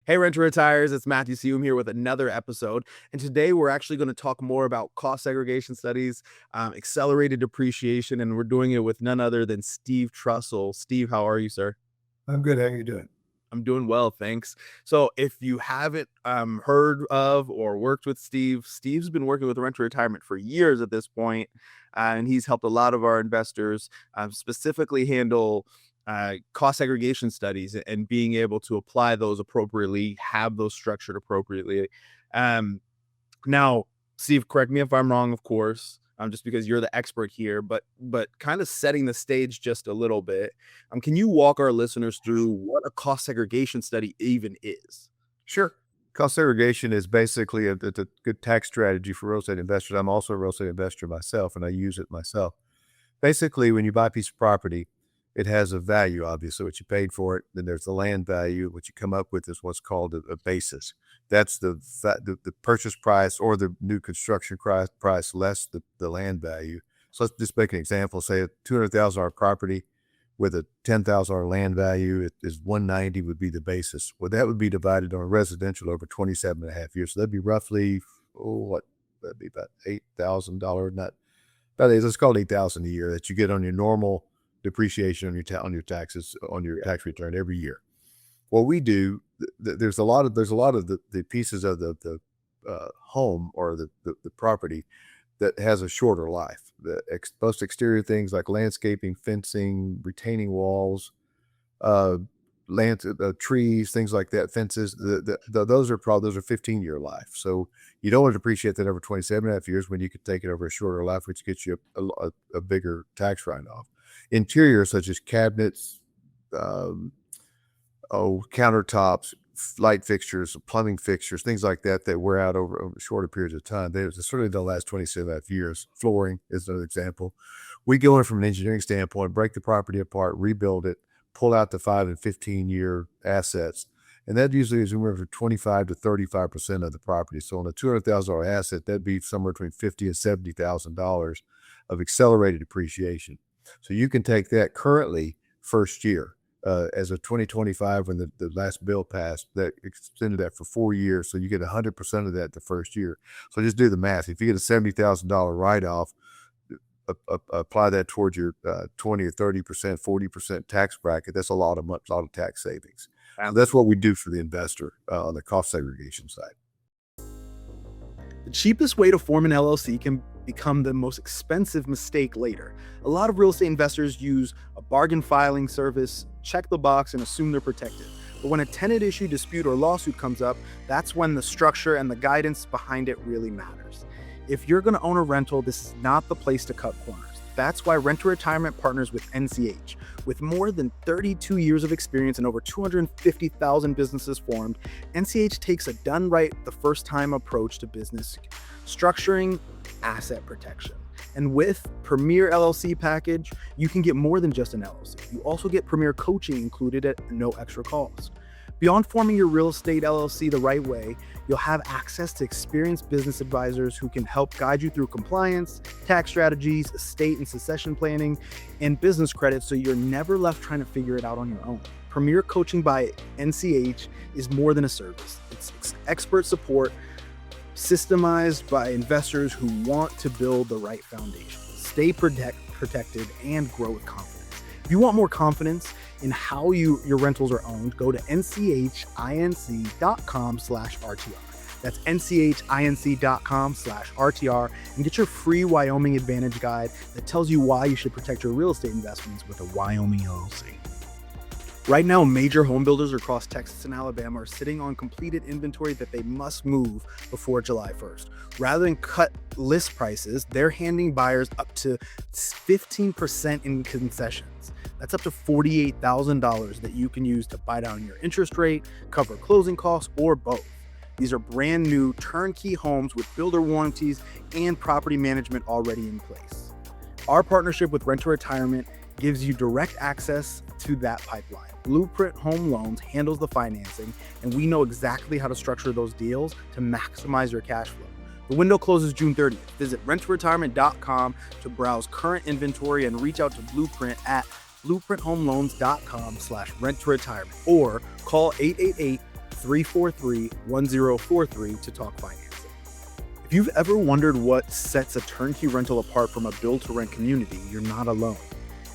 Hey, Renter Retires, it's Matthew Seyoum here with another episode. And today we're actually going to talk more about cost segregation studies, accelerated depreciation, and we're doing it with none other than Steve Trussell. Steve, how are you, sir? I'm good. How are you doing? I'm doing well, thanks. So if you haven't heard of or worked with Steve, Steve's been working with Renter Retirement for years at this point, and he's helped a lot of our investors specifically handle cost segregation studies and being able to apply those appropriately, have those structured appropriately. Um, Now, Steve, correct me if I'm wrong, of course, just because you're the expert here, but kind of setting the stage just a little bit. Can you walk our listeners through what a cost segregation study even is? Sure. Cost segregation is basically it's a good tax strategy for real estate investors. I'm also a real estate investor myself, and I use it myself. Basically, when you buy a piece of property, it has a value, obviously, what you paid for it. Then there's the land value. What you come up with is what's called a basis. That's the purchase price or the new construction price less the land value. So let's just make an example. Say a $200,000 property with a $10,000 land value, it is $190 would be the basis. Well, that would be divided on residential over 27 and a half years. So that'd be roughly, that'd be about $8,000, not about let's call it $8,000 a year that you get on your normal depreciation on your taxes on your tax return every year. What we do, there's a lot of the pieces of the home or the property that has a shorter life. Most exterior things like landscaping, fencing, retaining walls, trees, things like that, fences. Those are 15-year life. So you don't want to depreciate that over 27 and a half years when you could take it over a shorter life, which gets you a bigger tax write-off. Interior, such as cabinets, countertops, light fixtures, plumbing fixtures, things like that wear out over shorter periods of time. They certainly don't last 27 and a half years. Flooring is another example. We go in from an engineering standpoint, break the property apart, rebuild it, pull out the 5 and 15-year assets. And that usually is anywhere from 25 to 35% of the property. So on a $200,000 asset, that'd be somewhere between $50,000 and $70,000 of accelerated depreciation. So you can take that currently first year. As of 2025, when the last bill passed, that extended that for 4 years. So you get 100% of that the first year. So just do the math. If you get a $70,000 write-off, apply that towards your 20 or 30%, 40% tax bracket. That's a lot of tax savings. And that's what we do for the investor on the cost segregation side. The cheapest way to form an LLC can become the most expensive mistake later. A lot of real estate investors use a bargain filing service, check the box, and assume they're protected. But when a tenant issue dispute or lawsuit comes up, that's when the structure and the guidance behind it really matters. If you're going to own a rental, this is not the place to cut corners. That's why Renter Retirement partners with NCH. With more than 32 years of experience and over 250,000 businesses formed, NCH takes a done right the first time approach to business structuring asset protection. And with Premier LLC package, you can get more than just an LLC. You also get Premier coaching included at no extra cost. Beyond forming your real estate LLC the right way, you'll have access to experienced business advisors who can help guide you through compliance, tax strategies, estate and succession planning, and business credit so you're never left trying to figure it out on your own. Premier Coaching by NCH is more than a service. It's expert support systemized by investors who want to build the right foundation, stay protected, and grow with confidence. If you want more confidence in how your rentals are owned, go to nchinc.com/RTR. That's nchinc.com/RTR and get your free Wyoming Advantage guide that tells you why you should protect your real estate investments with a Wyoming LLC. Right now, major home builders across Texas and Alabama are sitting on completed inventory that they must move before July 1st. Rather than cut list prices, they're handing buyers up to 15% in concessions. That's up to $48,000 that you can use to buy down your interest rate, cover closing costs, or both. These are brand new turnkey homes with builder warranties and property management already in place. Our partnership with Renter Retirement gives you direct access to that pipeline. BLUPRINT Home Loans handles the financing, and we know exactly how to structure those deals to maximize your cash flow. The window closes June 30th. Visit rentretirement.com to browse current inventory and reach out to BLUPRINT at blueprinthomeloans.com/rentretirement or call 888 343-1043 to talk financing. If you've ever wondered what sets a turnkey rental apart from a build-to-rent community, you're not alone.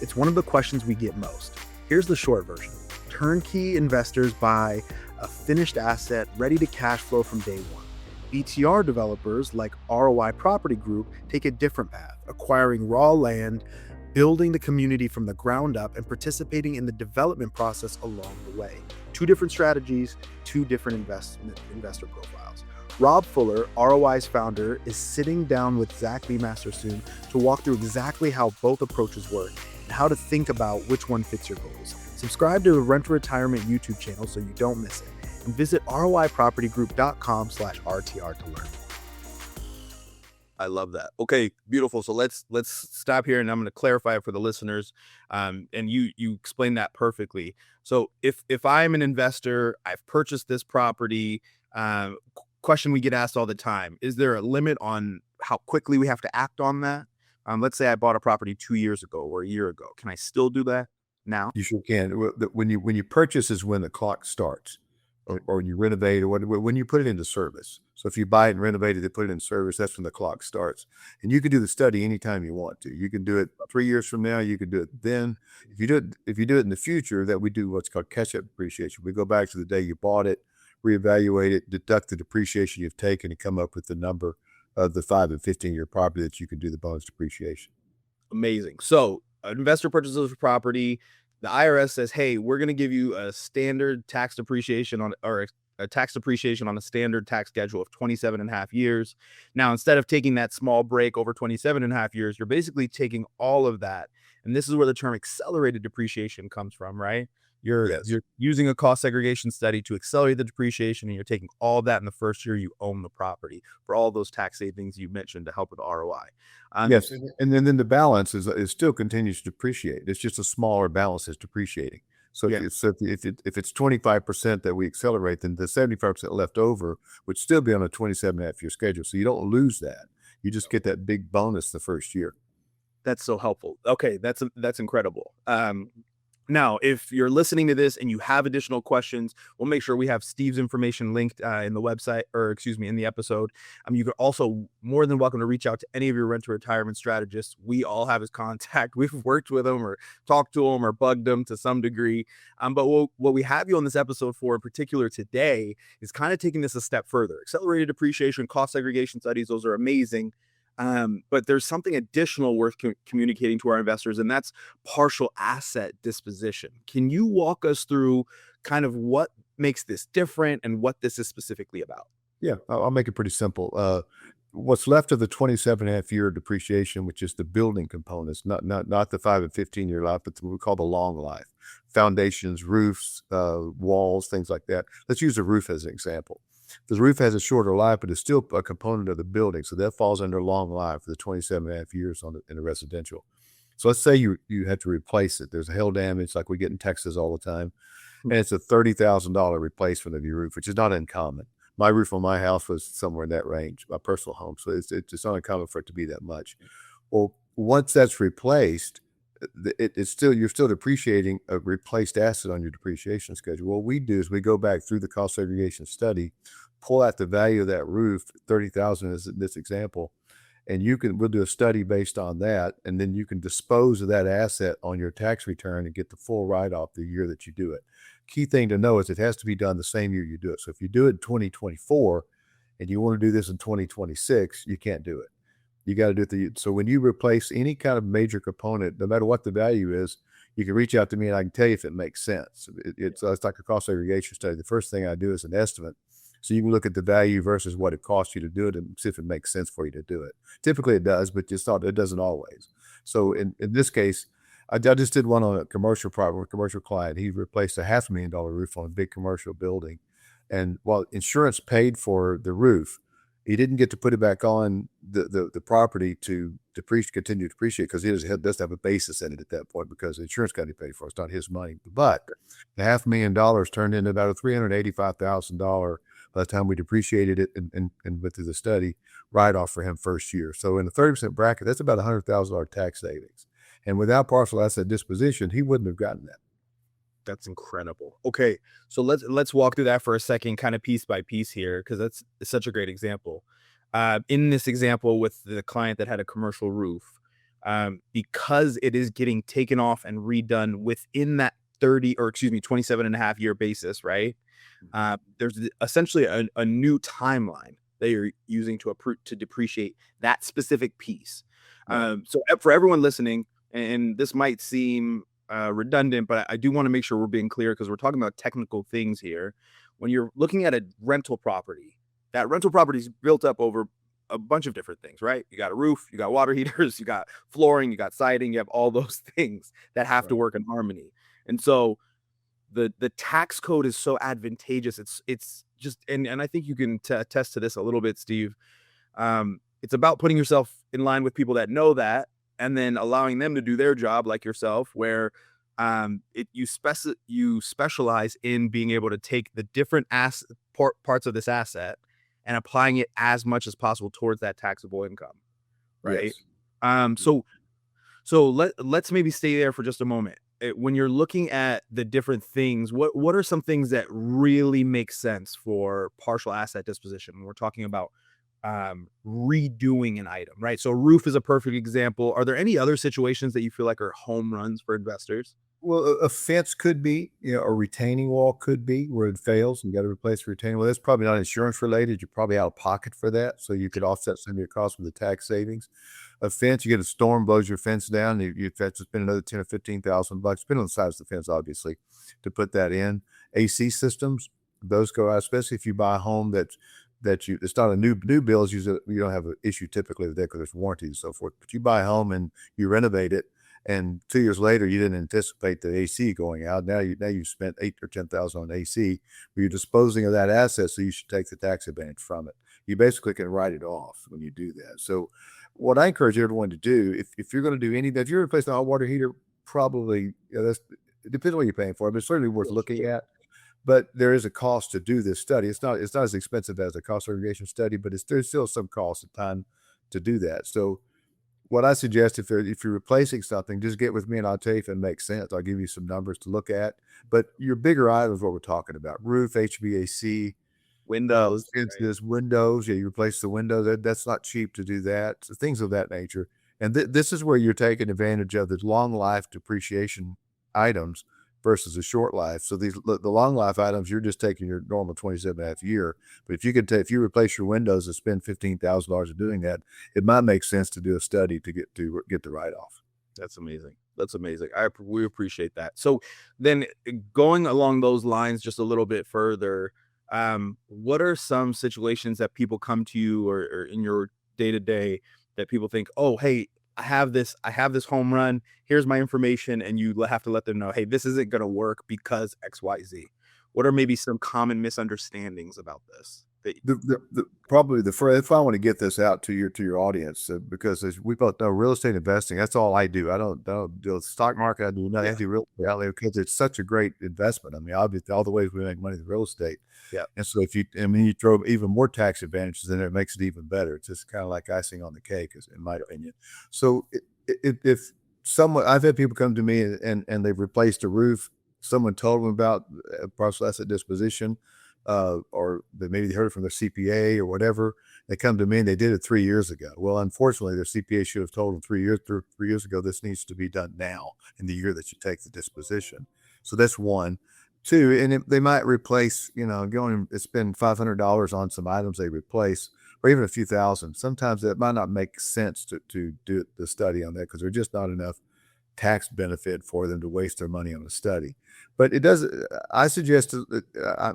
It's one of the questions we get most. Here's the short version. Turnkey investors buy a finished asset ready to cash flow from day one. BTR developers like ROI Property Group take a different path, acquiring raw land, building the community from the ground up, and participating in the development process along the way. Two different strategies, two different investor profiles. Rob Fuller, ROI's founder, is sitting down with Zach B. Mastersoon to walk through exactly how both approaches work and how to think about which one fits your goals. Subscribe to the Rent to Retirement YouTube channel so you don't miss it, and visit roipropertygroup.com/RTR to learn. I love that. Okay, beautiful. So let's stop here, and I'm going to clarify it for the listeners. And you explained that perfectly. So if I'm an investor, I've purchased this property. Question we get asked all the time: is there a limit on how quickly we have to act on that? Let's say I bought a property 2 years ago or a year ago. Can I still do that now? You sure can. When you purchase is when the clock starts, or when you renovate, or when you put it into service. So if you buy it and renovate it, put it in service, that's when the clock starts. And you can do the study anytime you want to. You can do it 3 years from now. You can do it then. If you do it in the future, that we do what's called catch-up depreciation. We go back to the day you bought it, reevaluate it, deduct the depreciation you've taken, and come up with the number of the 5 and 15-year property that you can do the bonus depreciation. Amazing. So an investor purchases a property. The IRS says, hey, we're going to give you a standard tax depreciation or a tax depreciation on a standard tax schedule of 27 and a half years. Now, instead of taking that small break over 27 and a half years, you're basically taking all of that. And this is where the term accelerated depreciation comes from, right? You're using a cost segregation study to accelerate the depreciation, and you're taking all of that in the first year you own the property for all those tax savings you mentioned to help with ROI. Yes, and then the balance is still continues to depreciate. It's just a smaller balance is depreciating. So if it's 25% that we accelerate, then the 75% left over would still be on a 27.5-year schedule. So you don't lose that. You just get that big bonus the first year. That's so helpful. Okay, that's incredible. Now, if you're listening to this and you have additional questions, we'll make sure we have Steve's information linked in the website, in the episode. You can also more than welcome to reach out to any of your rent to retirement strategists. We all have his contact. We've worked with him or talked to him or bugged him to some degree. But what we have you on this episode for in particular today is kind of taking this a step further. Accelerated depreciation, cost segregation studies, those are amazing. But there's something additional worth communicating to our investors, and that's partial asset disposition. Can you walk us through kind of what makes this different and what this is specifically about? Yeah, I'll make it pretty simple. What's left of the 27.5-year depreciation, which is the building components, not the 5 and 15-year life, but what we call the long life, foundations, roofs, walls, things like that. Let's use a roof as an example. The roof has a shorter life, but it's still a component of the building. So that falls under long life for the 27.5 years in a residential. So let's say you have to replace it. There's a hail damage like we get in Texas all the time. And it's a $30,000 replacement of your roof, which is not uncommon. My roof on my house was somewhere in that range, my personal home. So it's not uncommon for it to be that much. Well, once that's replaced, you're still depreciating a replaced asset on your depreciation schedule. What we do is we go back through the cost segregation study, pull out the value of that roof, $30,000 is in this example, and we'll do a study based on that, and then you can dispose of that asset on your tax return and get the full write-off the year that you do it. Key thing to know is it has to be done the same year you do it. So if you do it in 2024 and you want to do this in 2026, you can't do it. You got to do it. So when you replace any kind of major component, no matter what the value is, you can reach out to me and I can tell you if it makes sense. It's like a cost segregation study. The first thing I do is an estimate. So you can look at the value versus what it costs you to do it and see if it makes sense for you to do it. Typically it does, but it doesn't always. So in this case, I just did one on a commercial property, a commercial client. He replaced a $500,000 roof on a big commercial building. And while insurance paid for the roof, he didn't get to put it back on the property to continue to depreciate because he doesn't have a basis in it at that point because the insurance company paid for it. It's not his money. But the $500,000 turned into about a $385,000 by the time we depreciated it and went through the study write-off for him first year. So in the 30% bracket, that's about $100,000 tax savings. And without partial asset disposition, he wouldn't have gotten that. That's incredible. Okay, so let's walk through that for a second, kind of piece by piece here, because that's such a great example. In this example with the client that had a commercial roof, because it is getting taken off and redone within that 27 and a half year basis, right? There's essentially a new timeline that you're using to depreciate that specific piece. So for everyone listening, and this might seem redundant, but I do want to make sure we're being clear because we're talking about technical things here. When you're looking at a rental property, that rental property is built up over a bunch of different things, right? You got a roof, you got water heaters, you got flooring, you got siding, you have all those things that have to work in harmony. And so the tax code is so advantageous. It's just, and I think you can attest to this a little bit, Steve. It's about putting yourself in line with people that know that, and then allowing them to do their job, like yourself, where you specialize in being able to take the different parts of this asset and applying it as much as possible towards that taxable income, right? Yes. So let's maybe stay there for just a moment. When you're looking at the different things, what are some things that really make sense for partial asset disposition when we're talking about redoing an item, right? So roof is a perfect example. Are there any other situations that you feel like are home runs for investors? Well, a fence could be, a retaining wall could be where it fails and you got to replace the retaining wall. That's probably not insurance related. You're probably out of pocket for that. So you could offset some of your costs with the tax savings. A fence, you get a storm, blows your fence down, you have to spend another 10 or 15,000 bucks, depending on the size of the fence, obviously, to put that in. AC systems, those go out, especially if you buy a home it's not a new build. Usually you don't have an issue typically with that because there's warranties and so forth. But you buy a home and you renovate it, and 2 years later you didn't anticipate the AC going out. Now you spent 8 or 10,000 on AC. But you're disposing of that asset, so you should take the tax advantage from it. You basically can write it off when you do that. So what I encourage everyone to do, if you're going to do if you're replacing a hot water heater, probably it depends on what you're paying for it, but it's certainly worth looking at. But there is a cost to do this study. It's not as expensive as a cost segregation study, but there's still some cost and time to do that. So what I suggest, if you're replacing something, just get with me and I'll tell you if it makes sense. I'll give you some numbers to look at. But your bigger items, what we're talking about: roof, HVAC, Windows, there's windows. Yeah, you replace the window. That's not cheap to do that. So things of that nature. And this is where you're taking advantage of the long life depreciation items versus a short life. So the long life items, you're just taking your normal 27 and a half year. But if you replace your windows and spend $15,000 in doing that, it might make sense to do a study to get the write off. That's amazing. That's amazing. We appreciate that. So then going along those lines just a little bit further, what are some situations that people come to you or in your day-to-day that people think, oh, hey, I have this home run. Here's my information. And you have to let them know, hey, this isn't going to work because XYZ. What are maybe some common misunderstandings about this? Probably the first, if I want to get this out to your audience, because as we both know, real estate investing, that's all I do. I don't do the stock market. I do nothing. I do real estate out there because it's such a great investment. I mean, obviously, all the ways we make money in real estate. Yeah. And so you throw even more tax advantages in there, it makes it even better. It's just kind of like icing on the cake, in my opinion. So if someone, I've had people come to me and they've replaced a roof. Someone told them about partial asset disposition. Or maybe they heard it from their CPA or whatever. They come to me and they did it 3 years ago. Well, unfortunately, their CPA should have told them 3 years ago, this needs to be done now in the year that you take the disposition. So that's one. Two, and they might replace, going and spend $500 on some items they replace, or even a few thousand. Sometimes it might not make sense to do the study on that because there's just not enough tax benefit for them to waste their money on a study. But it does. I suggest that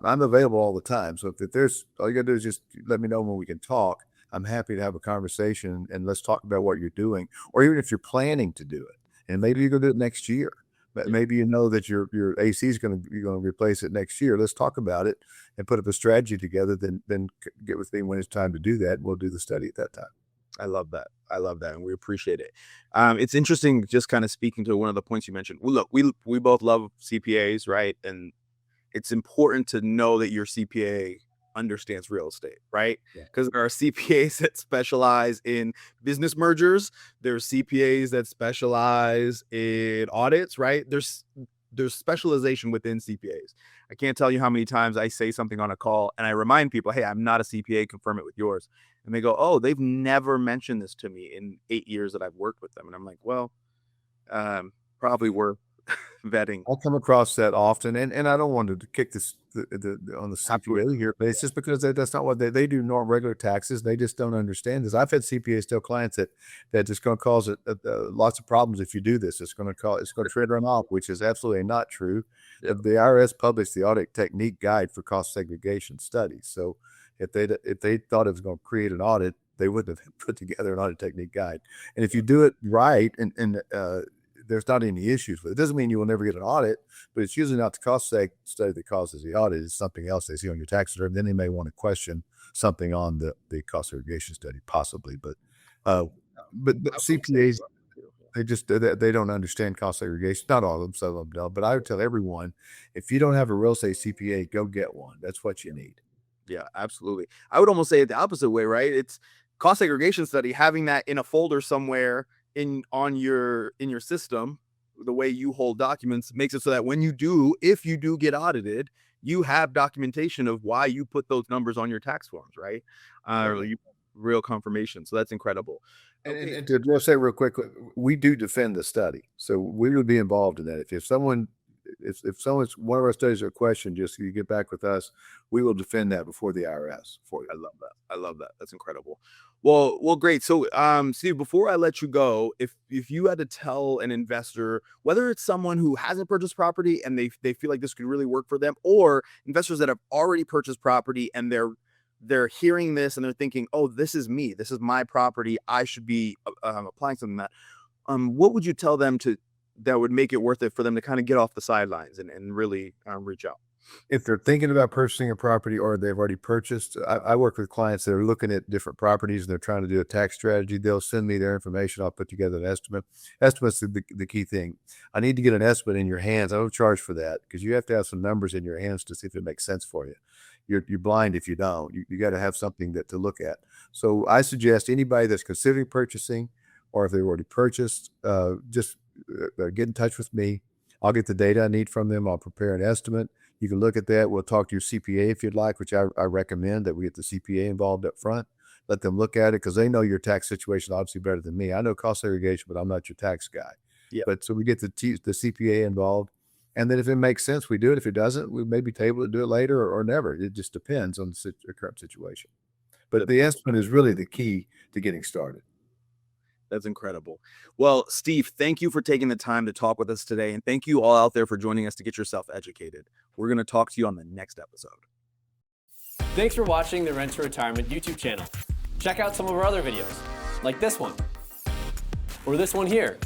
I'm available all the time. So if there's, all you gotta do is just let me know when we can talk. I'm happy to have a conversation and let's talk about what you're doing, or even if you're planning to do it, and maybe you're gonna do it next year. But maybe you know that your AC is you're gonna replace it next year. Let's talk about it and put up a strategy together. Then get with me when it's time to do that. We'll do the study at that time. I love that. And we appreciate it. It's interesting, just kind of speaking to one of the points you mentioned. Well, look, we both love CPAs, right? And it's important to know that your CPA understands real estate, right? Because there are CPAs that specialize in business mergers. There's CPAs that specialize in audits, right? there's specialization within CPAs. I can't tell you how many times I say something on a call and I remind people, hey, I'm not a CPA, confirm it with yours. And they go, oh, they've never mentioned this to me in 8 years that I've worked with them. And I'm like, well, probably worth vetting. I'll come across that often, and I don't want to kick this on the CPA Absolutely. here, but it's just because that's not what they do. Regular taxes, they just don't understand this. I've had CPAs tell clients that just going to cause lots of problems if you do this. It's going to trigger them off, which is absolutely not true. Yeah. The IRS published the audit technique guide for cost segregation studies. So if they thought it was going to create an audit, they wouldn't have put together an audit technique guide. And if you do it right and there's not any issues with it. It doesn't mean you will never get an audit, but it's usually not the cost seg study that causes the audit. It's something else they see on your tax return. Then they may want to question something on the cost segregation study, possibly. But CPAs, they don't understand cost segregation. Not all of them, some of them don't. But I would tell everyone, if you don't have a real estate CPA, go get one. That's what you need. Yeah, absolutely. I would almost say it the opposite way, right? It's cost segregation study, having that in a folder somewhere in your system, the way you hold documents makes it so that if you do get audited, you have documentation of why you put those numbers on your tax forms, right? Real confirmation. So that's incredible. And to just say real quick, we do defend the study, so we would be involved in that. If someone's one of our studies are questioned, just you get back with us, we will defend that before the IRS for you. I love that. That's incredible. Well, great. So, Steve, before I let you go, if you had to tell an investor, whether it's someone who hasn't purchased property and they feel like this could really work for them, or investors that have already purchased property and they're hearing this and they're thinking, oh, this is me, this is my property, I should be applying something that, what would you tell them that would make it worth it for them to kind of get off the sidelines and really reach out? If they're thinking about purchasing a property or they've already purchased, I work with clients that are looking at different properties and they're trying to do a tax strategy. They'll send me their information. I'll put together an estimate. Estimate's the key thing. I need to get an estimate in your hands. I don't charge for that because you have to have some numbers in your hands to see if it makes sense for you. You're blind if you don't. You got to have something to look at. So I suggest anybody that's considering purchasing, or if they've already purchased, just get in touch with me. I'll get the data I need from them. I'll prepare an estimate. You can look at that. We'll talk to your CPA if you'd like, which I recommend that we get the CPA involved up front. Let them look at it because they know your tax situation obviously better than me. I know cost segregation, but I'm not your tax guy. Yeah. But so we get the CPA involved. And then if it makes sense, we do it. If it doesn't, we maybe table it, do it later or never. It just depends on the current situation. But the estimate is really the key to getting started. That's incredible. Well, Steve, thank you for taking the time to talk with us today. And thank you all out there for joining us to get yourself educated. We're going to talk to you on the next episode. Thanks for watching the Rent to Retirement YouTube channel. Check out some of our other videos, like this one, or this one here.